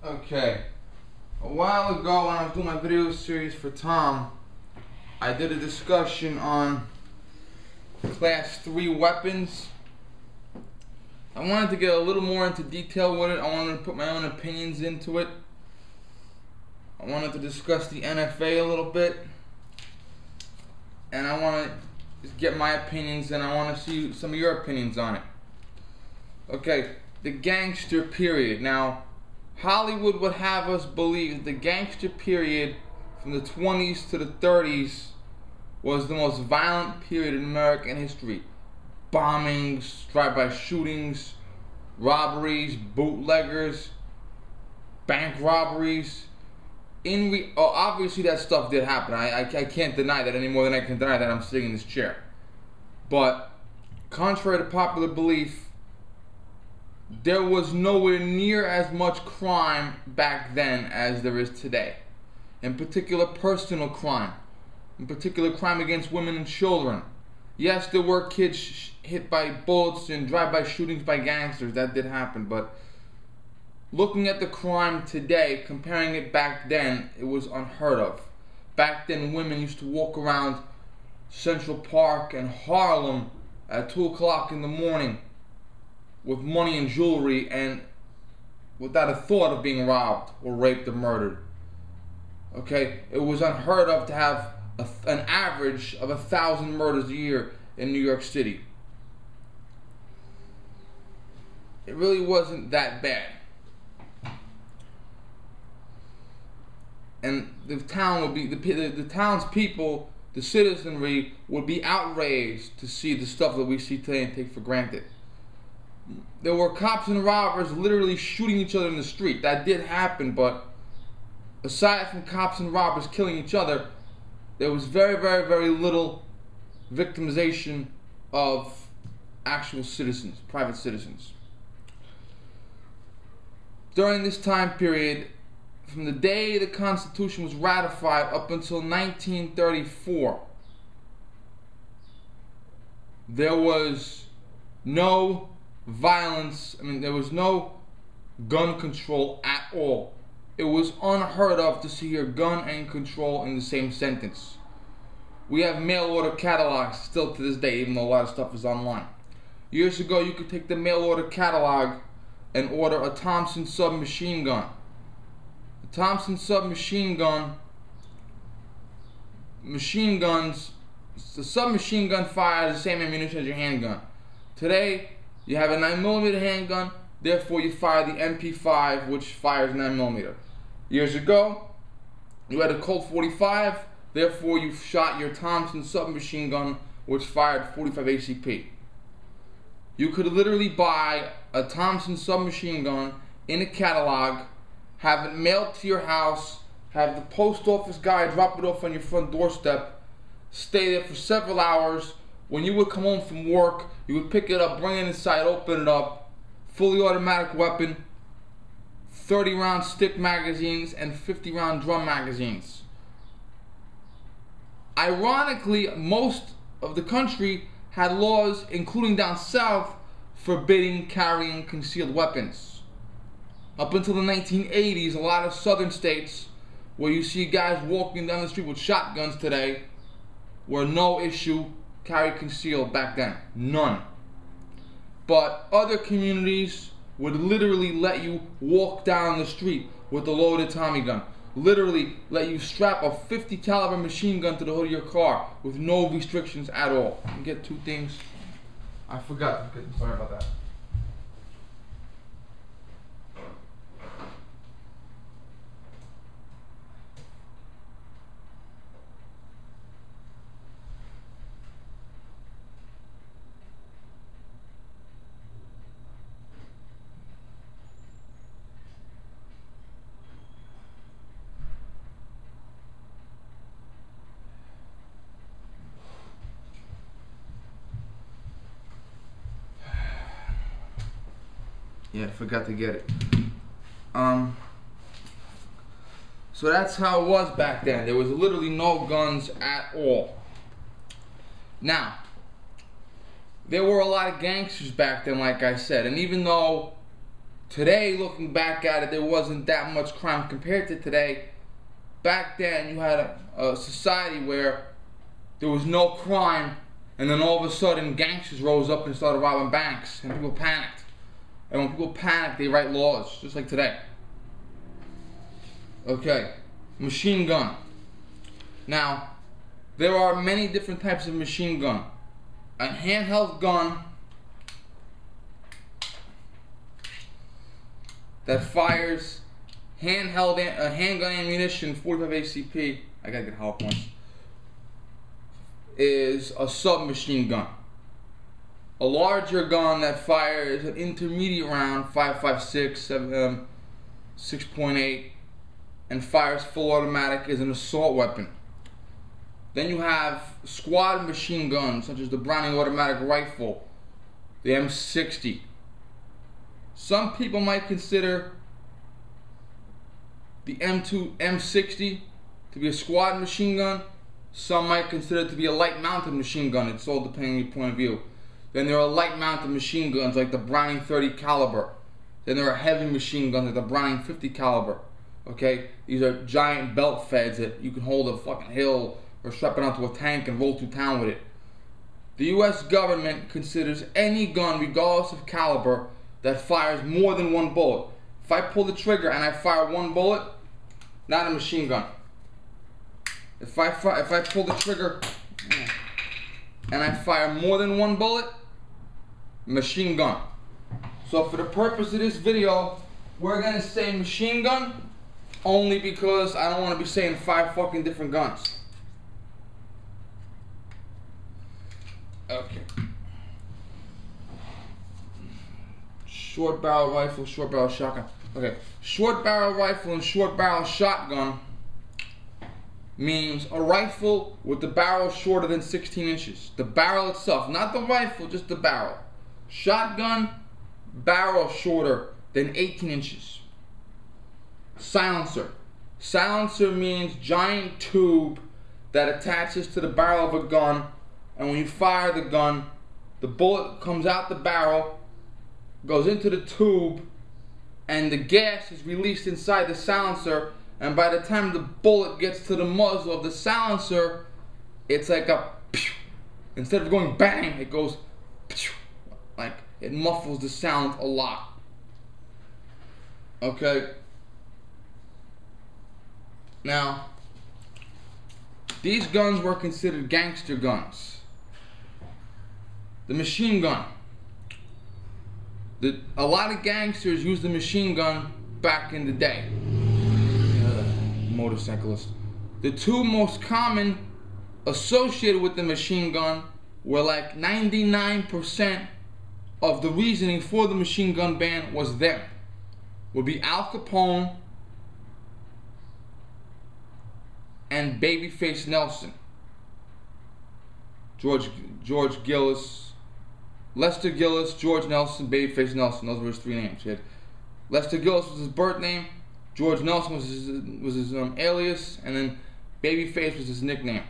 Okay, a while ago when I was doing my video series for Tom, I did a discussion on Class 3 weapons. I wanted to get a little more into detail with it. I wanted to put my own opinions into it. I wanted to discuss the NFA a little bit. And I want to just get my opinions, and I want to see some of your opinions on it. Okay, the gangster period. Now, Hollywood would have us believe the gangster period from the 20s to the 30s was the most violent period in American history. Bombings, drive-by shootings, robberies, bootleggers, bank robberies. Obviously that stuff did happen. I can't deny that any more than I can deny that I'm sitting in this chair. But contrary to popular belief, there was nowhere near as much crime back then as there is today. In particular, personal crime. In particular, crime against women and children. Yes, there were kids hit by bullets and drive-by shootings by gangsters. That did happen. But looking at the crime today, comparing it back then, it was unheard of. Back then, women used to walk around Central Park and Harlem at 2 o'clock in the morning with money and jewelry and without a thought of being robbed or raped or murdered. Okay, it was unheard of to have an average of 1,000 murders a year in New York City. It really wasn't that bad. And the town would be, the town's people, the citizenry, would be outraged to see the stuff that we see today and take for granted. There were cops and robbers literally shooting each other in the street. That did happen, but aside from cops and robbers killing each other, there was very, very, very little victimization of actual citizens, private citizens. During this time period, from the day the Constitution was ratified up until 1934, there was no violence. There was no gun control at all. It was unheard of to see your gun and control in the same sentence. We have mail order catalogs still to this day, even though a lot of stuff is online. Years ago, you could take the mail order catalog and order a Thompson submachine gun. The Thompson submachine gun, the submachine gun fires the same ammunition as your handgun. Today, you have a 9mm handgun, therefore you fire the MP5, which fires 9mm. Years ago, you had a Colt 45, therefore you shot your Thompson submachine gun, which fired 45 ACP. You could literally buy a Thompson submachine gun in a catalog, have it mailed to your house, have the post office guy drop it off on your front doorstep, stay there for several hours. When you would come home from work, you would pick it up, bring it inside, open it up, fully automatic weapon, 30-round stick magazines, and 50-round drum magazines. Ironically, most of the country had laws, including down south, forbidding carrying concealed weapons. Up until the 1980s, a lot of southern states, where you see guys walking down the street with shotguns today, were no issue carry concealed back then. None. But other communities would literally let you walk down the street with a loaded Tommy gun. Literally let you strap a 50 caliber machine gun to the hood of your car with no restrictions at all. You can get two things. I forgot. Sorry about that. Yeah, I forgot to get it. So that's how it was back then. There was literally no guns at all. Now, there were a lot of gangsters back then, like I said, and even though Today, looking back at it, there wasn't that much crime compared to today. Back then, you had a society where there was no crime, and then all of a sudden, gangsters rose up and started robbing banks, and people panicked. And when people panic, they write laws, just like today. Okay, machine gun. Now, there are many different types of machine gun. A handheld gun that fires handgun ammunition, 45 ACP. I gotta get help once. Is a submachine gun. A larger gun that fires an intermediate round, 5.56, 6.8, and fires full automatic, is an assault weapon. Then you have squad machine guns, such as the Browning automatic rifle, the M60. Some people might consider the M60 to be a squad machine gun. Some might consider it to be a light mounted machine gun. It's all depending on your point of view. Then there are light mounted machine guns like the Browning 30 caliber. Then there are heavy machine guns like the Browning 50 caliber. Okay, these are giant belt feds that you can hold a fucking hill or strap it onto a tank and roll through town with it. The US government considers any gun, regardless of caliber, that fires more than one bullet. If I pull the trigger and I fire one bullet, not a machine gun. If I pull the trigger and I fire more than one bullet, machine gun. So for the purpose of this video, we're gonna say machine gun only because I don't want to be saying 5 fucking different guns. Okay. Short barrel rifle, short barrel shotgun. Okay, short barrel rifle and short barrel shotgun means a rifle with the barrel shorter than 16 inches. The barrel itself, not the rifle, just the barrel. Shotgun, barrel shorter than 18 inches. Silencer. Silencer means giant tube that attaches to the barrel of a gun, and when you fire the gun, the bullet comes out the barrel, goes into the tube, and the gas is released inside the silencer, and by the time the bullet gets to the muzzle of the silencer, it's like a pew. Instead of going bang, it goes pew. Like, it muffles the sound a lot. Okay? Now, these guns were considered gangster guns. The machine gun. A lot of gangsters used the machine gun back in the day. Motorcyclist. The two most common associated with the machine gun were like 99% of the reasoning for the machine gun ban was them. Would be Al Capone and Babyface Nelson. George Gillis, Lester Gillis, George Nelson, Babyface Nelson. Those were his 3 names. He had Lester Gillis was his birth name, George Nelson was his alias, and then Babyface was his nickname.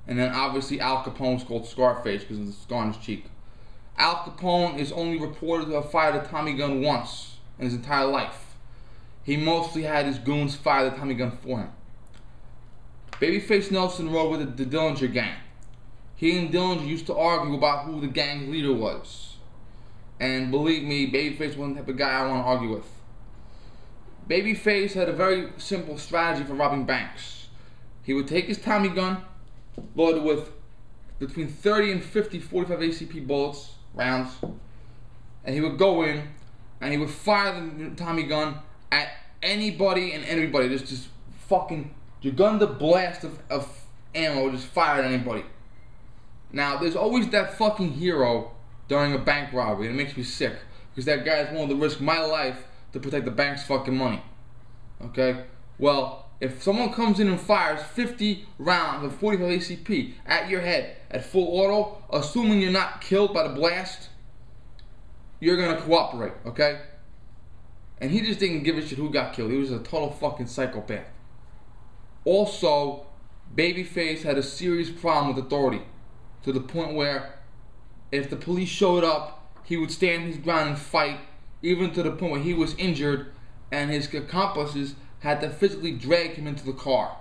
And then obviously Al Capone was called Scarface because of the scar on his cheek. Al Capone is only reported to have fired a Tommy gun once in his entire life. He mostly had his goons fire the Tommy gun for him. Babyface Nelson rode with the Dillinger gang. He and Dillinger used to argue about who the gang's leader was. And believe me, Babyface wasn't the type of guy I want to argue with. Babyface had a very simple strategy for robbing banks. He would take his Tommy gun, loaded with between 30 and 50 45 ACP bullets, rounds, and he would go in and he would fire the Tommy gun at anybody and everybody. Just fucking Uganda blast of ammo, just fire at anybody. Now, there's always that fucking hero during a bank robbery, and it makes me sick, because that guy is willing to risk my life to protect the bank's fucking money. Okay? Well, if someone comes in and fires 50 rounds of 45 ACP at your head at full auto, assuming you're not killed by the blast, you're gonna cooperate, okay? And he just didn't give a shit who got killed. He was a total fucking psychopath. Also, Babyface had a serious problem with authority, to the point where if the police showed up, he would stand his ground and fight, even to the point where he was injured and his accomplices had to physically drag him into the car.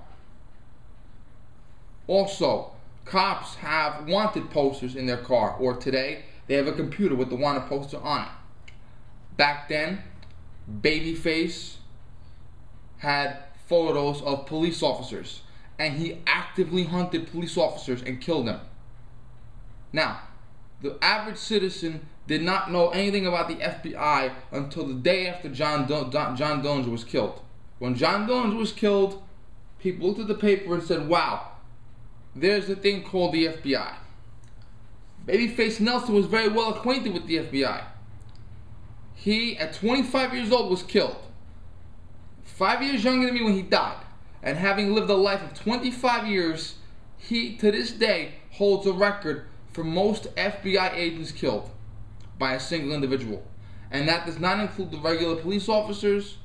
Also, cops have wanted posters in their car, or today they have a computer with the wanted poster on it. Back then, Babyface had photos of police officers, and he actively hunted police officers and killed them. Now, the average citizen did not know anything about the FBI until the day after John Dillinger was killed. When John Dillinger was killed, people looked at the paper and said, wow, there's a thing called the FBI. Babyface Nelson was very well acquainted with the FBI. He, at 25 years old, was killed. 5 years younger than me when he died. And having lived a life of 25 years, he, to this day, holds a record for most FBI agents killed by a single individual. And that does not include the regular police officers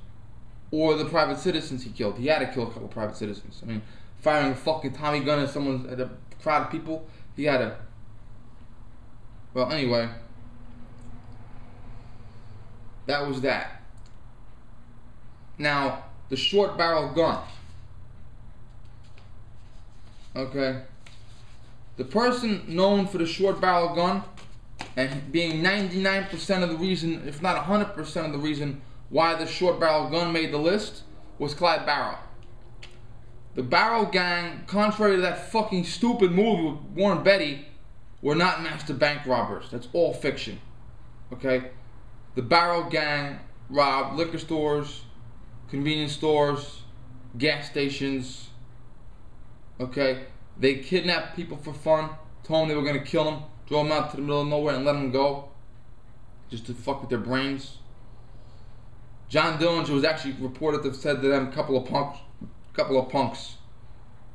or the private citizens he killed. He had to kill a couple of private citizens. I mean, firing a fucking Tommy gun at someone, at a crowd of people, he had to. Well, anyway, that was that. Now, the short barrel gun. Okay. The person known for the short barrel gun, and being 99% of the reason, if not 100% of the reason why the short barrel gun made the list, was Clyde Barrow. The Barrow gang, contrary to that fucking stupid movie with Warren Beatty, were not master bank robbers. That's all fiction. Okay? The Barrow gang robbed liquor stores, convenience stores, gas stations. Okay? They kidnapped people for fun, told them they were going to kill them, drove them out to the middle of nowhere and let them go, just to fuck with their brains. John Dillinger was actually reported to have said to them, couple of punks.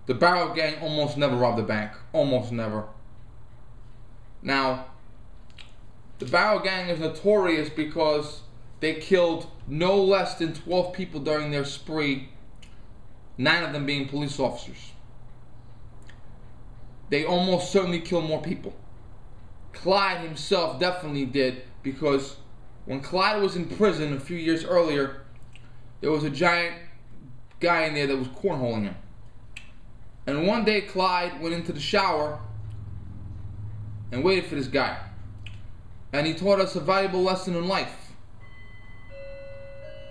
The Barrow gang almost never robbed a bank. Almost never. Now, the Barrow gang is notorious because they killed no less than 12 people during their spree, 9 of them being police officers. They almost certainly killed more people. Clyde himself definitely did, because when Clyde was in prison a few years earlier, there was a giant guy in there that was cornholing him. And one day Clyde went into the shower and waited for this guy. And he taught us a valuable lesson in life.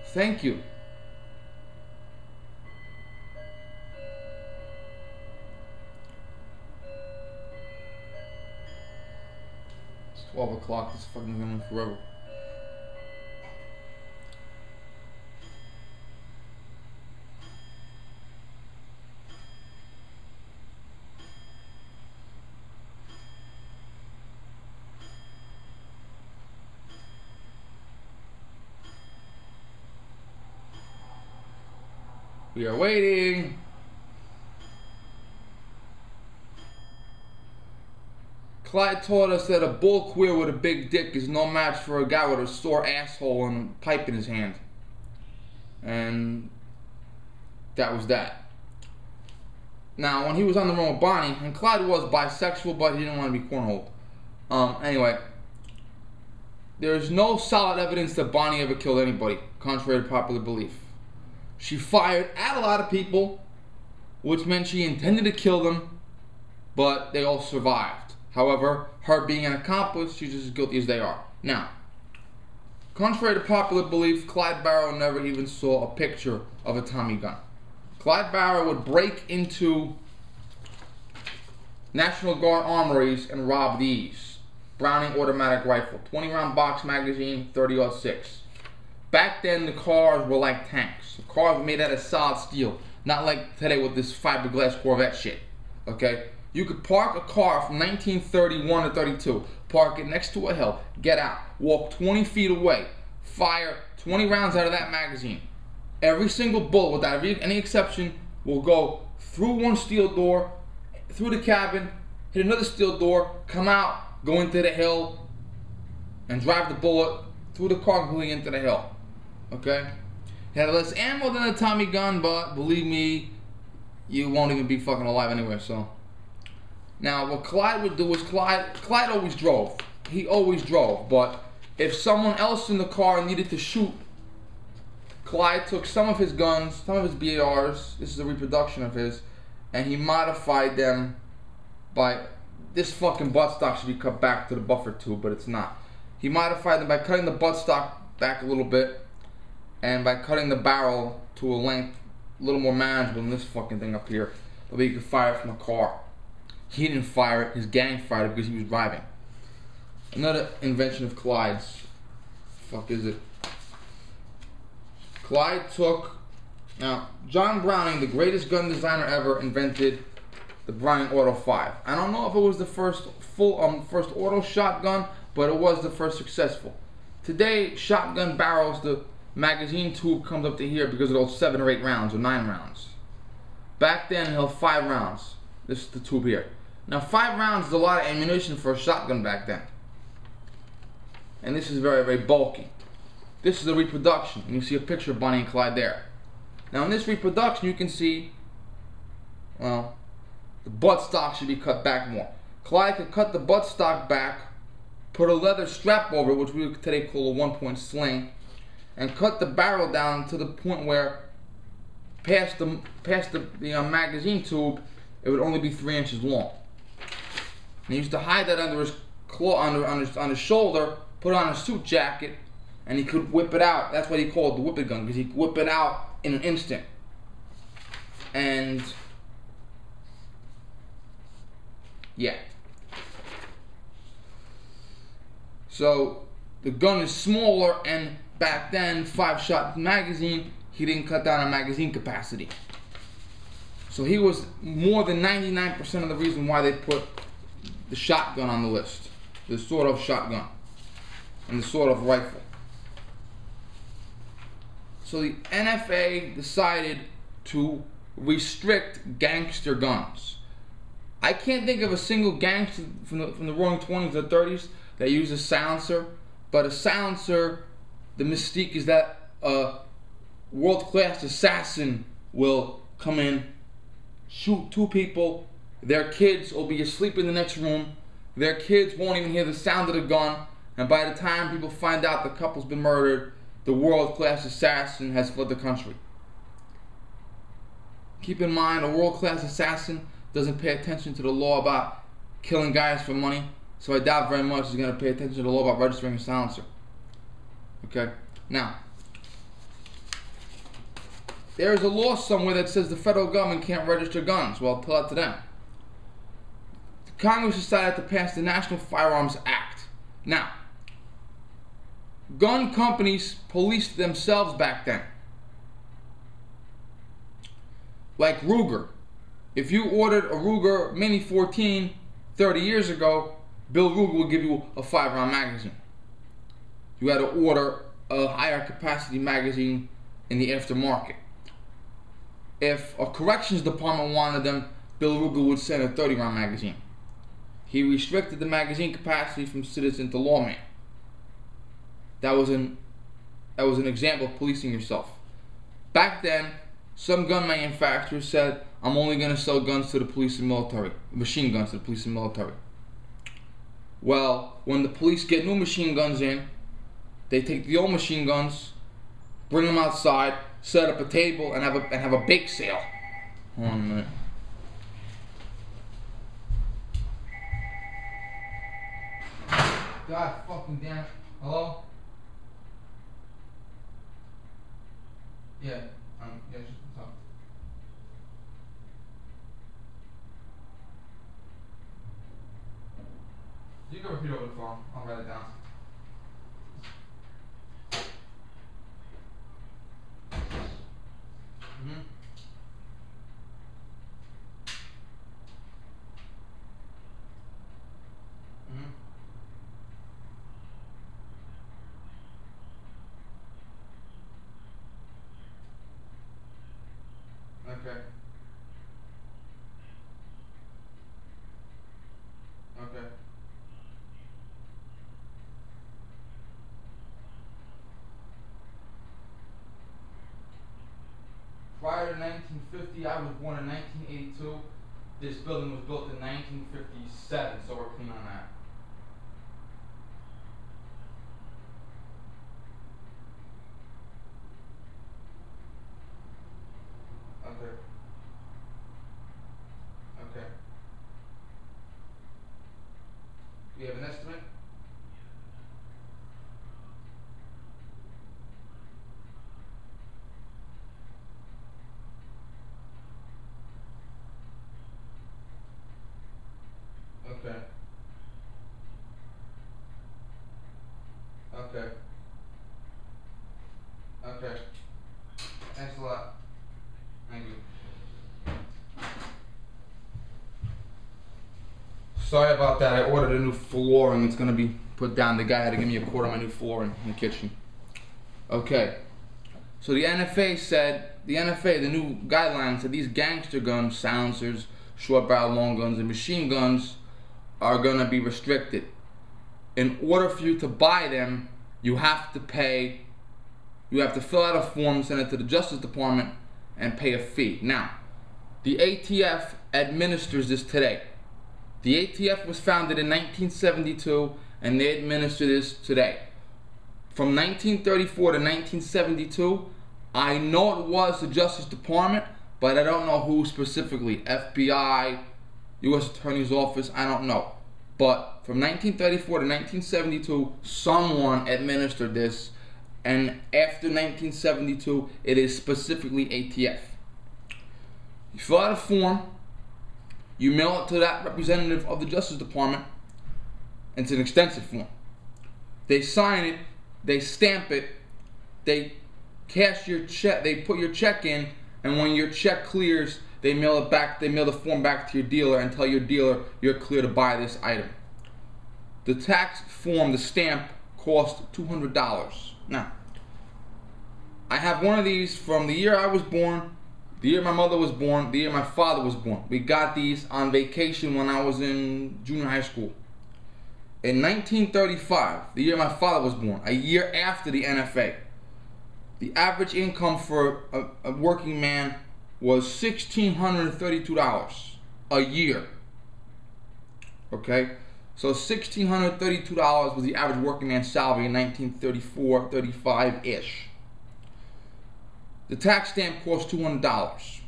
Thank you. It's 12 o'clock, this fucking going on forever. We are waiting. Clyde taught us that a bull queer with a big dick is no match for a guy with a sore asshole and a pipe in his hand. And that was that. Now, when he was on the run with Bonnie, and Clyde was bisexual, but he didn't want to be cornholed. Anyway, there is no solid evidence that Bonnie ever killed anybody, contrary to popular belief. She fired at a lot of people, which meant she intended to kill them, but they all survived. However, her being an accomplice, she's just as guilty as they are. Now, contrary to popular belief, Clyde Barrow never even saw a picture of a Tommy gun. Clyde Barrow would break into National Guard armories and rob these. Browning automatic rifle, 20-round box magazine, 30-06. Back then, the cars were like tanks. The cars were made out of solid steel, not like today with this fiberglass Corvette shit. Okay? You could park a car from 1931 to 32, park it next to a hill, get out, walk 20 feet away, fire 20 rounds out of that magazine. Every single bullet, without any exception, will go through one steel door, through the cabin, hit another steel door, come out, go into the hill, and drive the bullet through the car completely into the hill. Okay? It had less ammo than a Tommy gun, but believe me, you won't even be fucking alive anyway, so. Now, what Clyde would do was Clyde always drove. He always drove, but If someone else in the car needed to shoot, Clyde took some of his guns, some of his BARs, this is a reproduction of his, and he modified them by, this fucking buttstock should be cut back to the buffer tube, but it's not. He modified them by cutting the buttstock back a little bit, and by cutting the barrel to a length a little more manageable than this fucking thing up here, so that he could fire it from a car. He didn't fire it, his gang fired it because he was driving. Another invention of Clyde's. Fuck is it? Clyde took, now John Browning, the greatest gun designer ever, invented the Browning Auto 5. I don't know if it was the first first auto shotgun, but it was the first successful. Today, shotgun barrels, the magazine tube comes up to here because of those 7 or 8 rounds or 9 rounds. Back then, it held 5 rounds. This is the tube here. Now, 5 rounds is a lot of ammunition for a shotgun back then. And this is very, very bulky. This is a reproduction, and you see a picture of Bonnie and Clyde there. Now, in this reproduction, you can see, well, the buttstock should be cut back more. Clyde could cut the buttstock back, put a leather strap over it, which we would today call a 1-point sling, and cut the barrel down to the point where, past the magazine tube, it would only be 3 inches long. And he used to hide that under his on his shoulder, put on a suit jacket, and he could whip it out. That's what he called the whip it gun, because he could whip it out in an instant. And yeah. So the gun is smaller, and back then, 5-shot magazine, he didn't cut down on magazine capacity. So he was more than 99% of the reason why they put the shotgun on the list. The sort of shotgun and the sort of rifle. So the NFA decided to restrict gangster guns. I can't think of a single gangster from the roaring 20s or 30s that used a silencer, but a silencer, the mystique is that a world-class assassin will come in, shoot 2 people, their kids will be asleep in the next room, their kids won't even hear the sound of the gun, and by the time people find out the couple's been murdered, the world-class assassin has fled the country. Keep in mind, a world-class assassin doesn't pay attention to the law about killing guys for money, so I doubt very much he's going to pay attention to the law about registering a silencer. Okay? Now, there is a law somewhere that says the federal government can't register guns. Well, tell that to them. Congress decided to pass the National Firearms Act. Now, gun companies policed themselves back then. Like Ruger. If you ordered a Ruger Mini 14 30 years ago, Bill Ruger would give you a 5-round magazine. You had to order a higher capacity magazine in the aftermarket. If a corrections department wanted them, Bill Ruger would send a 30-round magazine. He restricted the magazine capacity from citizen to lawman. That was an example of policing yourself. Back then, some gun manufacturers said, I'm only going to sell guns to the police and military, machine guns to the police and military. Well, when the police get new machine guns in, they take the old machine guns, bring them outside, set up a table, and have a bake sale. Hold on a minute. God fucking damn it. Hello? Yeah, yeah, just talk. You can repeat over the phone. I'll write it down. Mm-hmm. Mm-hmm. Okay. Okay. Prior to 1950, I was born in 1982. This building was built in 1957, so we're clean on that. Okay. Okay. Okay. Thanks a lot. Thank you. Sorry about that. I ordered a new flooring. It's gonna be put down. The guy had to give me a quote on my new flooring in the kitchen. Okay. So the NFA said, the new guidelines said these gangster guns, silencers, short barrel long guns, and machine guns are gonna be restricted. In order for you to buy them, you have to pay, you have to fill out a form, send it to the Justice Department, and pay a fee. Now, the ATF administers this today. The ATF was founded in 1972, and they administer this today. From 1934 to 1972, I know it was the Justice Department, but I don't know who specifically. FBI, U.S. Attorney's Office, I don't know. But from 1934 to 1972, someone administered this, and after 1972, it is specifically ATF. You fill out a form, you mail it to that representative of the Justice Department, and it's an extensive form. They sign it, they stamp it, they cash your check, they put your check in, and when your check clears, they mail it back, they mail the form back to your dealer and tell your dealer you're clear to buy this item. The tax form, the stamp, cost $200. Now, I have one of these from the year I was born, the year my mother was born, the year my father was born. We got these on vacation when I was in junior high school. In 1935, the year my father was born, a year after the NFA, the average income for a working man was $1,632 a year. Okay? So $1,632 was the average working man's salary in 1934, 35-ish. The tax stamp cost $200.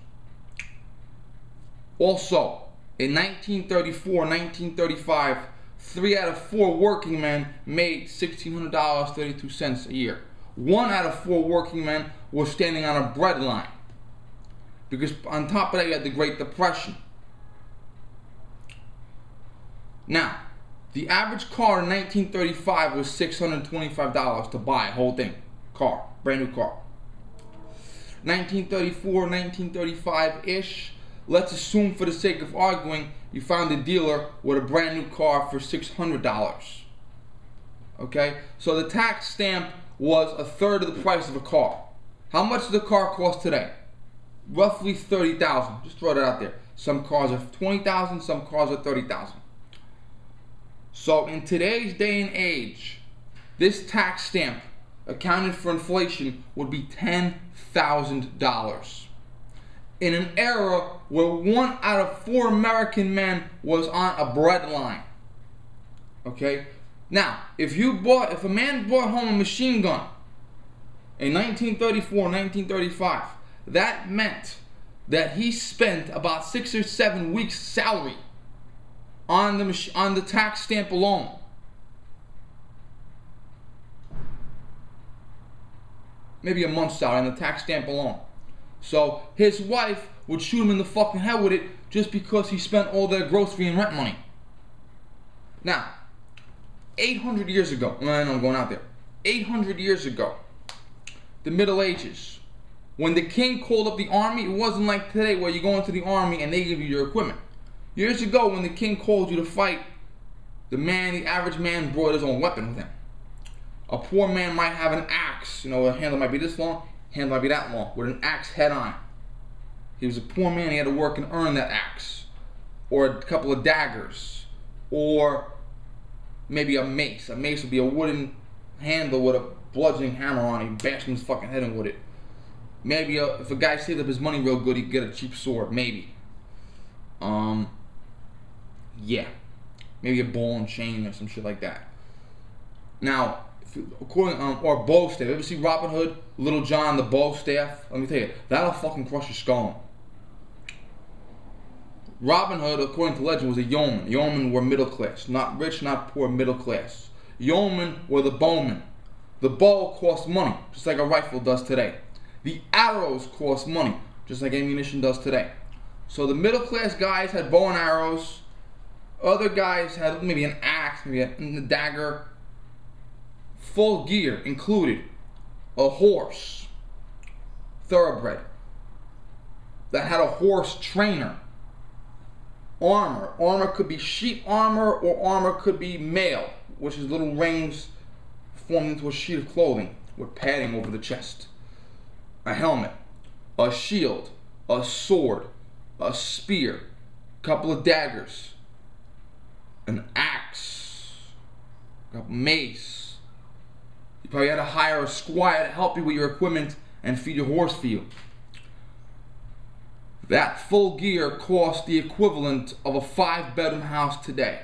Also, in 1934, 1935, 3 out of 4 working men made $1,600.32 a year. 1 out of 4 working men was standing on a bread line. Because on top of that, you had the Great Depression. Now, the average car in 1935 was $625 to buy a whole thing. Car, brand new car. 1934, 1935-ish, let's assume for the sake of arguing, you found a dealer with a brand new car for $600. Okay, so the tax stamp was a third of the price of a car. How much does the car cost today? Roughly $30,000. Just throw that out there. Some cars are $20,000, some cars are $30,000. So in today's day and age, this tax stamp, accounted for inflation, would be $10,000. In an era where 1 out of 4 American men was on a bread line. Okay? Now, if a man brought home a machine gun in 1934, 1935, that meant that he spent about 6 or 7 weeks' salary on the tax stamp alone. Maybe a month's salary on the tax stamp alone. So his wife would shoot him in the fucking head with it just because he spent all their grocery and rent money. Now, 800 years ago, I'm going out there. 800 years ago, the Middle Ages, when the king called up the army, it wasn't like today where you go into the army and they give you your equipment. Years ago, when the king called you to fight, the average man brought his own weapon with him. A poor man might have an axe, a handle might be this long, handle might be that long, with an axe head on. He was a poor man, he had to work and earn that axe. Or a couple of daggers. Or maybe a mace. A mace would be a wooden handle with a bludgeoning hammer on it. He bashed his fucking head in with it. Maybe if a guy saved up his money real good, he'd get a cheap sword. Maybe. Yeah. Maybe a ball and chain or some shit like that. Now, or bow staff. Ever see Robin Hood? Little John, the bow staff? Let me tell you, that'll fucking crush your skull. Robin Hood, according to legend, was a yeoman. Yeomen were middle class. Not rich, not poor, middle class. Yeomen were the bowmen. The bow cost money, just like a rifle does today. The arrows cost money, just like ammunition does today. So the middle class guys had bow and arrows. Other guys had maybe an axe, maybe a dagger. Full gear included a horse, thoroughbred, that had a horse trainer. Armor. Armor could be sheet armor, or armor could be mail, which is little rings formed into a sheet of clothing with padding over the chest. A helmet, a shield, a sword, a spear, a couple of daggers, an axe, a mace. You probably had to hire a squire to help you with your equipment and feed your horse for you. That full gear cost the equivalent of a 5-bedroom house today.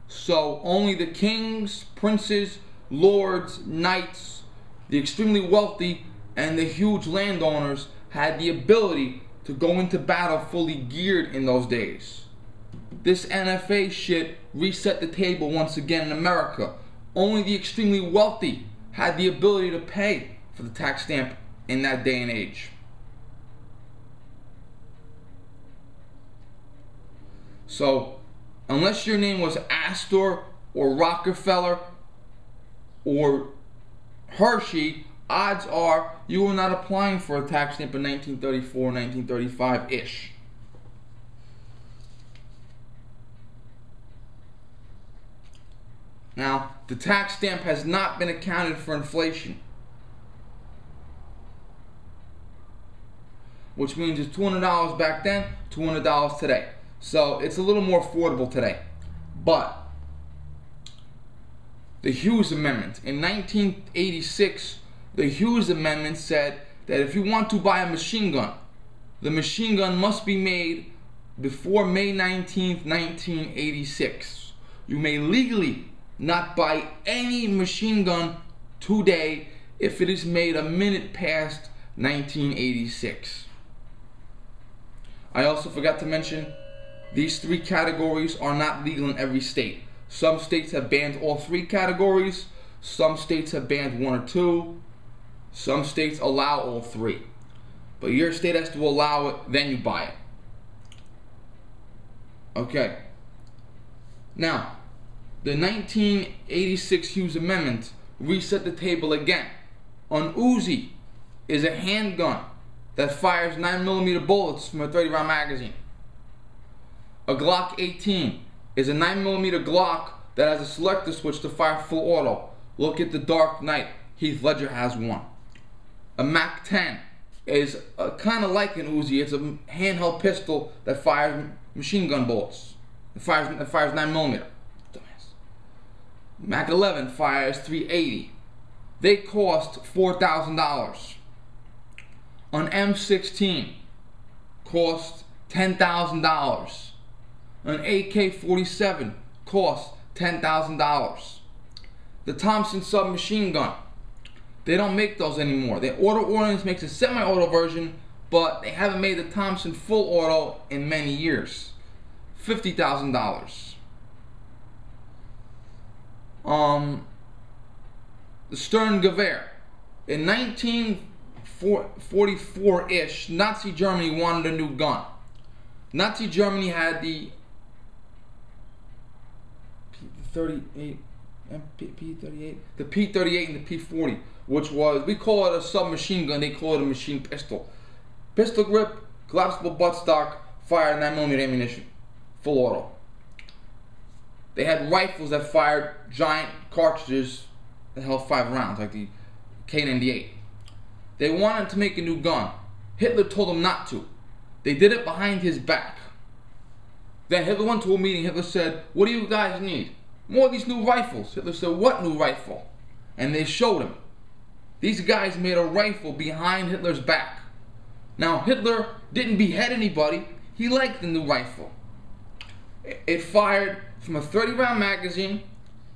So only the kings, princes, lords, knights, the extremely wealthy, and the huge landowners had the ability to go into battle fully geared in those days. This NFA shit reset the table once again in America. Only the extremely wealthy had the ability to pay for the tax stamp in that day and age. So, unless your name was Astor or Rockefeller or Hershey, odds are you were not applying for a tax stamp in 1934, 1935-ish. Now, the tax stamp has not been accounted for inflation, which means it's $200 back then, $200 today. So it's a little more affordable today. But the Hughes Amendment in 1986, the Hughes Amendment said that if you want to buy a machine gun, the machine gun must be made before May 19th, 1986. You may legally not buy any machine gun today if it is made a minute past 1986. I also forgot to mention, these 3 categories are not legal in every state. Some states have banned all 3 categories. Some states have banned 1 or 2. Some states allow all 3. But your state has to allow it, then you buy it. Okay. Now, the 1986 Hughes Amendment reset the table again. An Uzi is a handgun that fires 9mm bullets from a 30-round magazine. A Glock 18 is a 9mm Glock that has a selector switch to fire full auto. Look at The Dark Knight. Heath Ledger has one. A Mac 10 is kind of like an Uzi. It's a handheld pistol that fires machine gun bullets. It fires 9mm. Mac 11 fires 380. They cost $4,000. An M16 costs $10,000. An AK-47 costs $10,000. The Thompson submachine gun, they don't make those anymore. The Auto Ordnance makes a semi-auto version, but they haven't made the Thompson full auto in many years. $50,000. The Stern Gewehr. In 1944-ish, Nazi Germany wanted a new gun. Nazi Germany had the P-38 and the P-38 and the P-40, which was, we call it a submachine gun, they call it a machine pistol. Pistol grip, collapsible buttstock, fire 9mm ammunition, full auto. They had rifles that fired giant cartridges that held 5 rounds, like the K-98. They wanted to make a new gun. Hitler told them not to. They did it behind his back. Then Hitler went to a meeting. Hitler said, "What do you guys need?" "More of these new rifles." Hitler said, "What new rifle?" And they showed him. These guys made a rifle behind Hitler's back. Now, Hitler didn't behead anybody. He liked the new rifle. It fired from a 30-round magazine.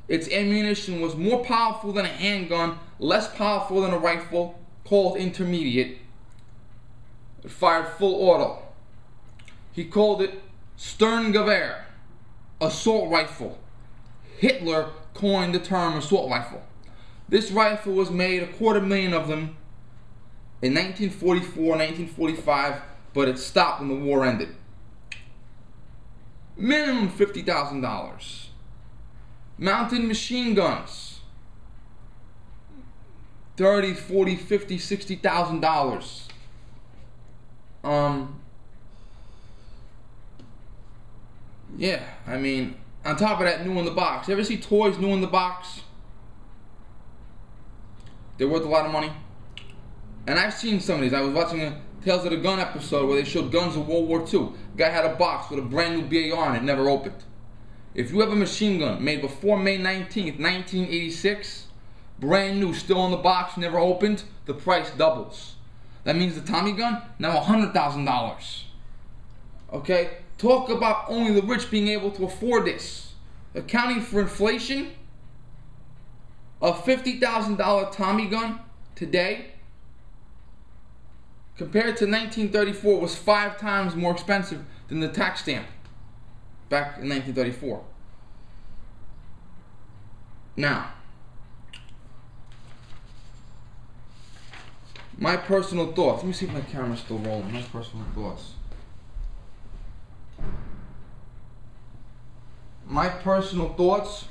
Its ammunition was more powerful than a handgun, less powerful than a rifle, called intermediate. It fired full auto. He called it Stern Gewehr, assault rifle. Hitler coined the term assault rifle. This rifle was made, 250,000 of them, in 1944, 1945, but it stopped when the war ended. minimum $50,000. Mounted machine guns, $30, $40, $50, $60,000. Yeah, I mean, on top of that, new in the box. You ever see toys new in the box? They're worth a lot of money. And I've seen some of these. I was watching a Tales of the Gun episode where they showed guns of World War II. Guy had a box with a brand new BAR on it, never opened. If you have a machine gun made before May 19th, 1986, brand new, still in the box, never opened, the price doubles. That means the Tommy gun, now $100,000. Okay? Talk about only the rich being able to afford this. Accounting for inflation, a $50,000 Tommy gun today compared to 1934 was 5 times more expensive than the tax stamp back in 1934. Now, my personal thoughts. Let me see if my camera's still rolling. My personal thoughts. My personal thoughts.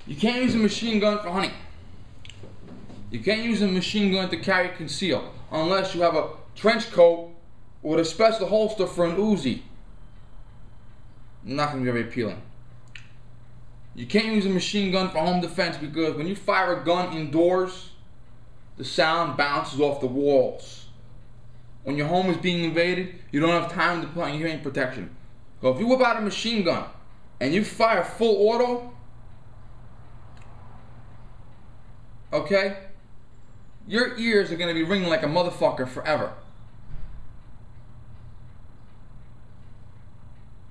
You can't use a machine gun for hunting. You can't use a machine gun to carry conceal unless you have a trench coat with a special holster for an Uzi. Not going to be very appealing. You can't use a machine gun for home defense because when you fire a gun indoors, the sound bounces off the walls. When your home is being invaded, you don't have time to put on your hearing protection. So if you whip out a machine gun and you fire full auto, okay, your ears are going to be ringing like a motherfucker forever.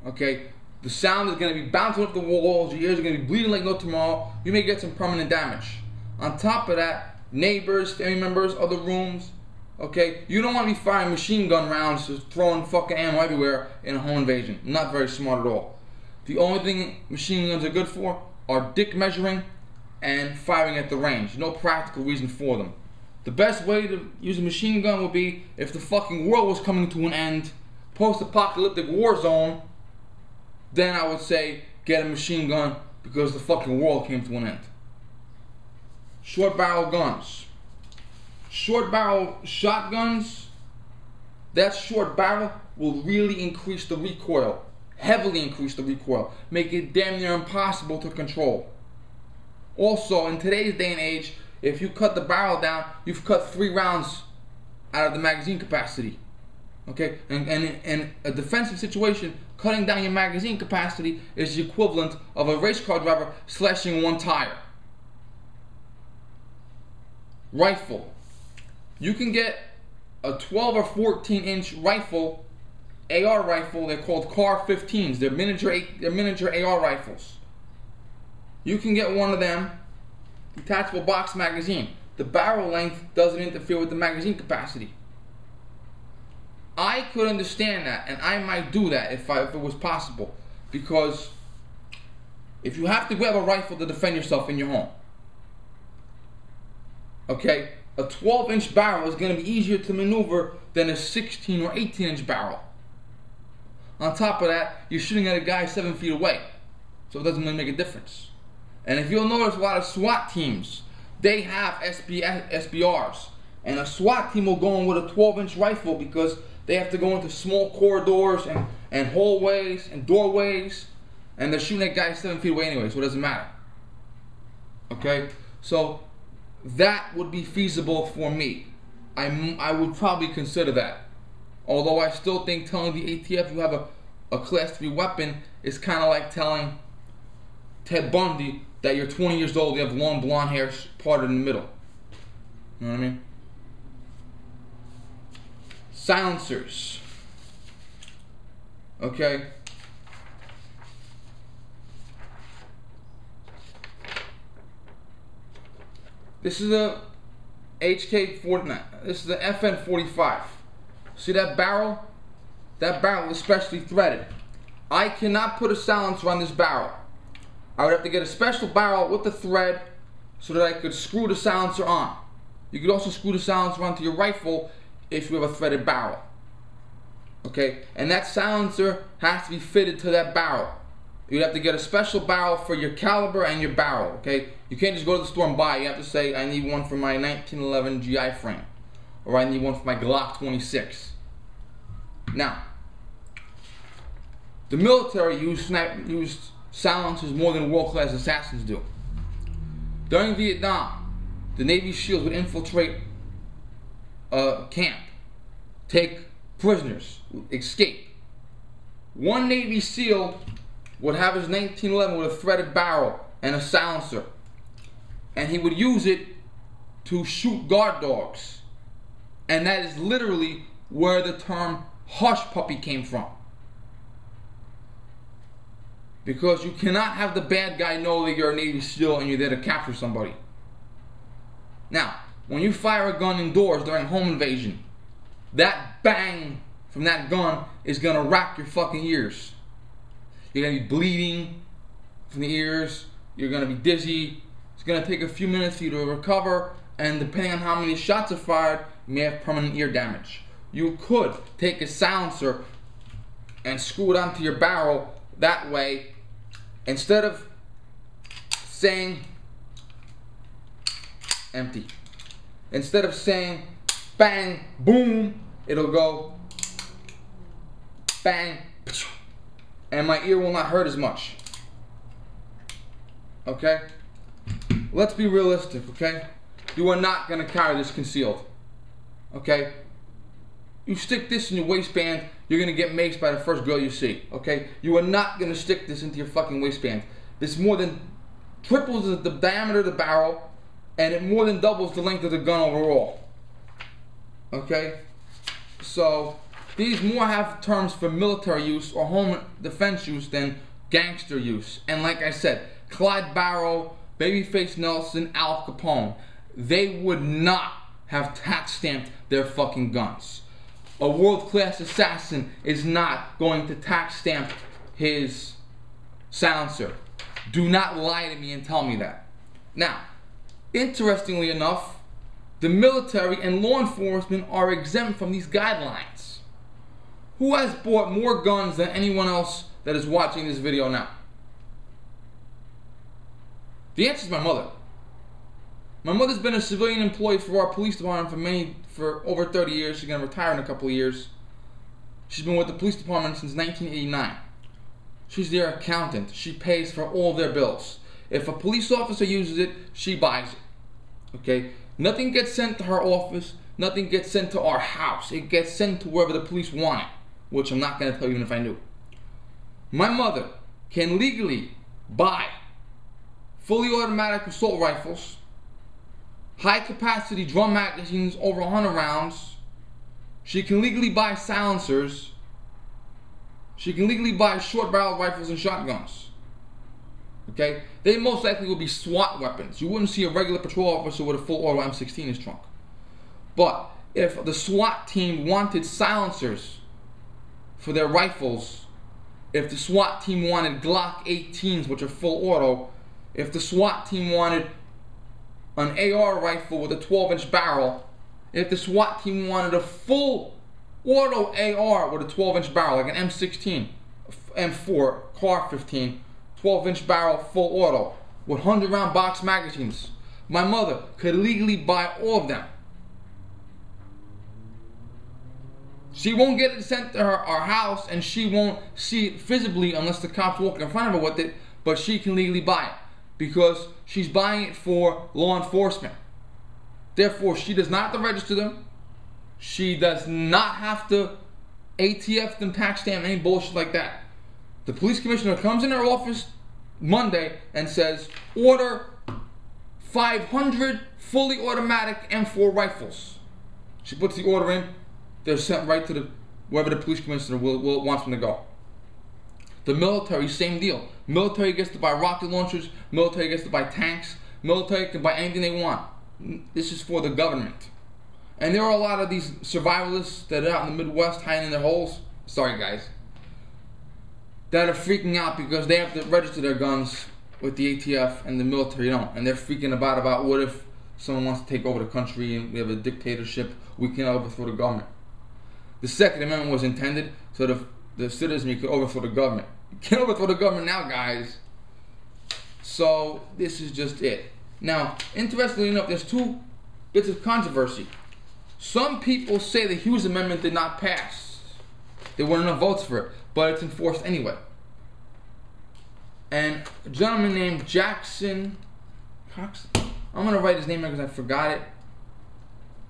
Okay, the sound is going to be bouncing off the walls, your ears are going to be bleeding like no tomorrow, you may get some permanent damage. On top of that, neighbors, family members, other rooms, okay, you don't want to be firing machine gun rounds, just throwing fucking ammo everywhere in a home invasion. Not very smart at all. The only thing machine guns are good for are dick measuring and firing at the range. No practical reason for them. The best way to use a machine gun would be if the fucking world was coming to an end, post-apocalyptic war zone, then I would say get a machine gun because the fucking world came to an end. Short barrel guns. Short barrel shotguns, that short barrel will really increase the recoil, heavily increase the recoil, make it damn near impossible to control. Also, in today's day and age, if you cut the barrel down, you've cut 3 rounds out of the magazine capacity. Okay, and in a defensive situation, cutting down your magazine capacity is the equivalent of a race car driver slashing 1 tire. Rifle. You can get a 12 or 14 inch rifle, AR rifle. They're called CAR 15s. They're miniature AR rifles. You can get one of them, detachable box magazine. The barrel length doesn't interfere with the magazine capacity. I could understand that, and I might do that if it was possible, because if you have to grab a rifle to defend yourself in your home, okay, a 12-inch barrel is going to be easier to maneuver than a 16 or 18-inch barrel. On top of that, you're shooting at a guy 7 feet away, so it doesn't really make a difference. And if you'll notice, a lot of SWAT teams, they have SBRs, and a SWAT team will go in with a 12-inch rifle because they have to go into small corridors and hallways and doorways, and they're shooting at guys 7 feet away anyway, so it doesn't matter. Okay, so that would be feasible for me. I would probably consider that. Although I still think telling the ATF you have a class 3 weapon is kind of like telling Ted Bundy that you're 20 years old, you have long blonde hair parted in the middle. You know what I mean? Silencers. Okay. This is a HK-49. This is the FN-45. See that barrel? That barrel is specially threaded. I cannot put a silencer on this barrel. I would have to get a special barrel with the thread so that I could screw the silencer on. You could also screw the silencer onto your rifle if you have a threaded barrel. Okay, and that silencer has to be fitted to that barrel. You'd have to get a special barrel for your caliber and your barrel. Okay, you can't just go to the store and buy it. You have to say, I need one for my 1911 GI frame, or I need one for my Glock 26. Now, the military used silencers more than world-class assassins do. During Vietnam, the Navy SEALs would infiltrate a camp, take prisoners, escape. One Navy SEAL would have his 1911 with a threaded barrel and a silencer, and he would use it to shoot guard dogs. And that is literally where the term hush puppy came from. Because you cannot have the bad guy know that you're a Navy SEAL and you're there to capture somebody. Now, when you fire a gun indoors during home invasion, that bang from that gun is gonna rack your fucking ears. You're gonna be bleeding from the ears, you're gonna be dizzy, it's gonna take a few minutes for you to recover, and depending on how many shots are fired, you may have permanent ear damage. You could take a silencer and screw it onto your barrel that way. Instead of saying empty, instead of saying bang, boom, it'll go bang, and my ear will not hurt as much. Okay? Let's be realistic, okay? You are not going to carry this concealed. Okay? You stick this in your waistband, you're going to get maced by the first girl you see. Okay? You are not going to stick this into your fucking waistband. This more than triples the diameter of the barrel, and it more than doubles the length of the gun overall. Okay? So, these more have terms for military use or home defense use than gangster use. And like I said, Clyde Barrow, Babyface Nelson, Al Capone, they would not have tax stamped their fucking guns. A world-class assassin is not going to tax stamp his silencer. Do not lie to me and tell me that. Now, interestingly enough, the military and law enforcement are exempt from these guidelines. Who has bought more guns than anyone else that is watching this video now? The answer is my mother. My mother's been a civilian employee for our police department for over 30 years. She's going to retire in a couple of years. She's been with the police department since 1989. She's their accountant. She pays for all their bills. If a police officer uses it, she buys it. Okay? Nothing gets sent to her office. Nothing gets sent to our house. It gets sent to wherever the police want it, which I'm not going to tell you even if I knew. My mother can legally buy fully automatic assault rifles, high capacity drum magazines over 100 rounds. She can legally buy silencers. She can legally buy short barrel rifles and shotguns. Okay? They most likely will be SWAT weapons. You wouldn't see a regular patrol officer with a full auto M16 in his trunk. But if the SWAT team wanted silencers for their rifles, if the SWAT team wanted Glock 18s which are full auto, if the SWAT team wanted an AR rifle with a 12-inch barrel, if the SWAT team wanted a full auto AR with a 12-inch barrel, like an M16, M4, Car 15, 12-inch barrel, full auto, with 100-round box magazines, my mother could legally buy all of them. She won't get it sent to our house, and she won't see it visibly unless the cops walk in front of her with it, but she can legally buy it because she's buying it for law enforcement. Therefore, she does not have to register them. She does not have to ATF them, tax stamp, any bullshit like that. The police commissioner comes in her office Monday and says, order 500 fully automatic M4 rifles. She puts the order in. They're sent right to wherever the police commissioner wants them to go. The military, same deal. Military gets to buy rocket launchers. Military gets to buy tanks. Military can buy anything they want. This is for the government. And there are a lot of these survivalists that are out in the Midwest hiding in their holes. Sorry, guys. That are freaking out because they have to register their guns with the ATF and the military don't. And they're freaking about what if someone wants to take over the country and we have a dictatorship, we can overthrow the government. the Second Amendment was intended so the citizenry could overthrow the government. You can't overthrow the government now, guys. So this is just it. Now, interestingly enough, there's two bits of controversy. Some people say the Hughes Amendment did not pass. There weren't enough votes for it, but it's enforced anyway. And a gentleman named Jackson Cox, I'm going to write his name because I forgot it.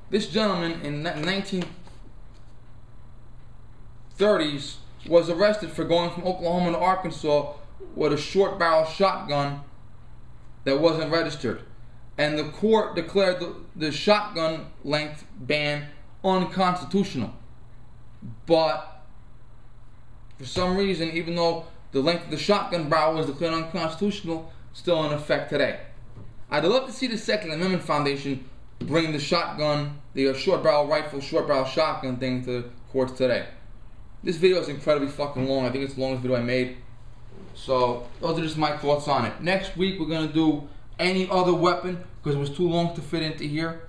This gentleman in the 1930s was arrested for going from Oklahoma to Arkansas with a short barrel shotgun that wasn't registered. And the court declared the shotgun length ban unconstitutional. But for some reason, even though the length of the shotgun barrel was declared unconstitutional, still in effect today. I'd love to see the Second Amendment Foundation bring the shotgun, the short barrel rifle, short barrel shotgun thing to the courts today. This video is incredibly fucking long. I think it's the longest video I made. So those are just my thoughts on it. Next week we're going to do any other weapon because it was too long to fit into here.